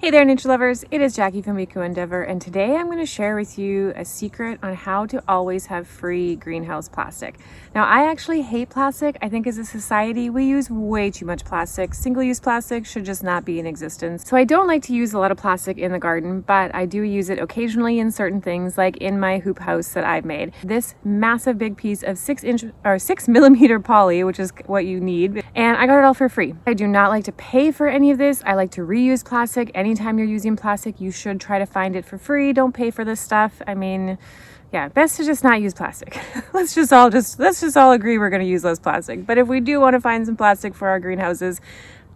Hey there, nature lovers. It is Jackie from Eco Endeavor, and today I'm going to share with you a secret on how to always have free greenhouse plastic. Now, I actually hate plastic. I think as a society, we use way too much plastic. Single-use plastic should just not be in existence. So I don't like to use a lot of plastic in the garden, but I do use it occasionally in certain things, like in my hoop house that I've made. This massive big piece of 6 millimeter poly, which is what you need, and I got it all for free. I do not like to pay for any of this. I like to reuse plastic. Anytime you're using plastic, you should try to find it for free. Don't pay for this stuff. I mean, yeah, best to just not use plastic. let's just all agree we're going to use less plastic. But if we do want to find some plastic for our greenhouses,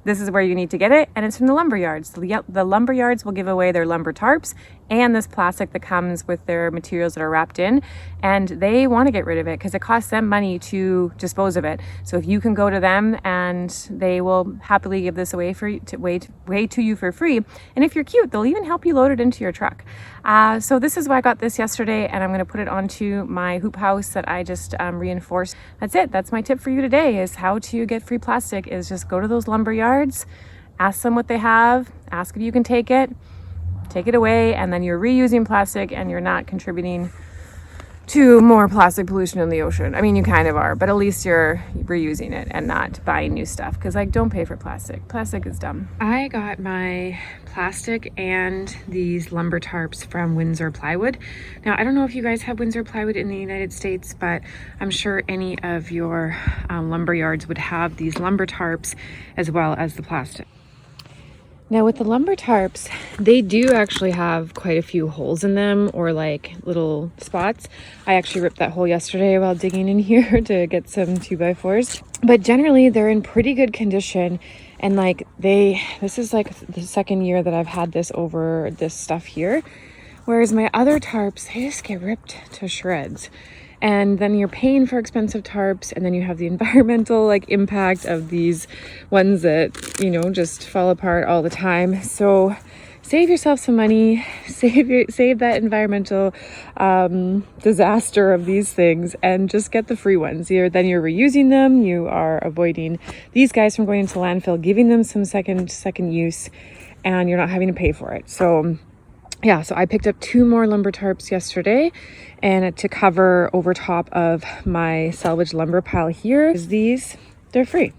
this is where you need to get it, and it's from the lumber yards. The lumber yards will give away their lumber tarps and this plastic that comes with their materials that are wrapped in, and they want to get rid of it because it costs them money to dispose of it. So if you can go to them, and they will happily give this away for way to you for free. And if you're cute, they'll even help you load it into your truck. So this is why I got this yesterday, and I'm going to put it onto my hoop house that I just reinforced. That's it. That's my tip for you today, is how to get free plastic. Is just go to those lumber yards, ask them what they have, ask if you can take it away, and then you're reusing plastic and you're not contributing to more plastic pollution in the ocean. I mean, you kind of are, but at least you're reusing it and not buying new stuff, because like, don't pay for plastic. Plastic is dumb. I got my plastic and these lumber tarps from Windsor Plywood. Now, I don't know if you guys have Windsor Plywood in the United States, but I'm sure any of your lumber yards would have these lumber tarps as well as the plastic. Now with the lumber tarps, they do actually have quite a few holes in them, or like little spots. I actually ripped that hole yesterday while digging in here to get some 2x4s. But generally they're in pretty good condition, and like this is like the second year that I've had this over this stuff here. Whereas my other tarps, they just get ripped to shreds. And then you're paying for expensive tarps, and then you have the environmental impact of these ones that, you know, just fall apart all the time. So save yourself some money, save that environmental disaster of these things, and just get the free ones. Then you're reusing them, you are avoiding these guys from going into landfill, giving them some second use, and you're not having to pay for it. So yeah, so I picked up 2 more lumber tarps yesterday, and to cover over top of my salvaged lumber pile here is these. They're free.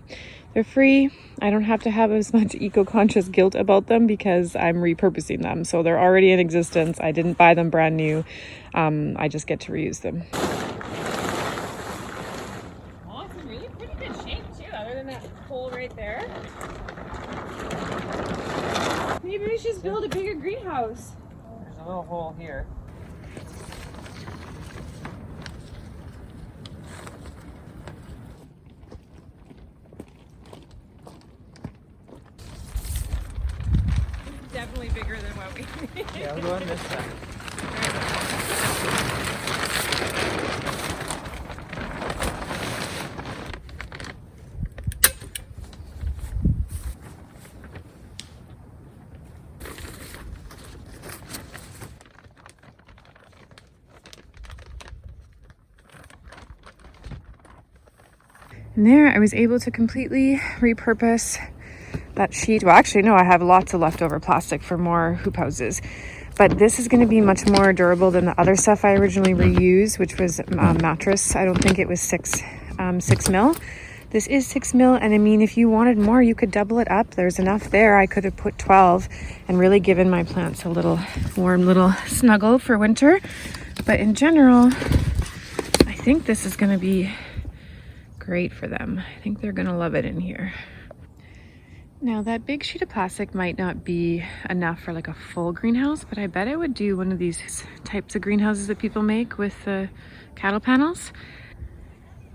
They're free. I don't have to have as much eco-conscious guilt about them because I'm repurposing them. So they're already in existence. I didn't buy them brand new. I just get to reuse them. Oh, it's in really pretty good shape too, other than that hole right there. Maybe we should just build a bigger greenhouse. There's a little hole here. It's definitely bigger than what we need. Yeah, we'll go on this side. And there I was able to completely repurpose that sheet. Well, actually, no, I have lots of leftover plastic for more hoop houses. But this is going to be much more durable than the other stuff I originally reused, which was a mattress. I don't think it was 6 mil. This is 6 mil, and I mean, if you wanted more, you could double it up. There's enough there. I could have put 12 and really given my plants a little warm little snuggle for winter. But in general, I think this is going to be great for them. I think they're gonna love it in here. Now that big sheet of plastic might not be enough for like a full greenhouse, but I bet it would do one of these types of greenhouses that people make with the cattle panels.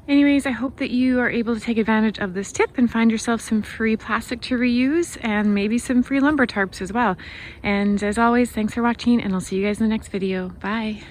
Anyways, I hope that you are able to take advantage of this tip and find yourself some free plastic to reuse, and maybe some free lumber tarps as well. And as always, thanks for watching, and I'll see you guys in the next video. Bye.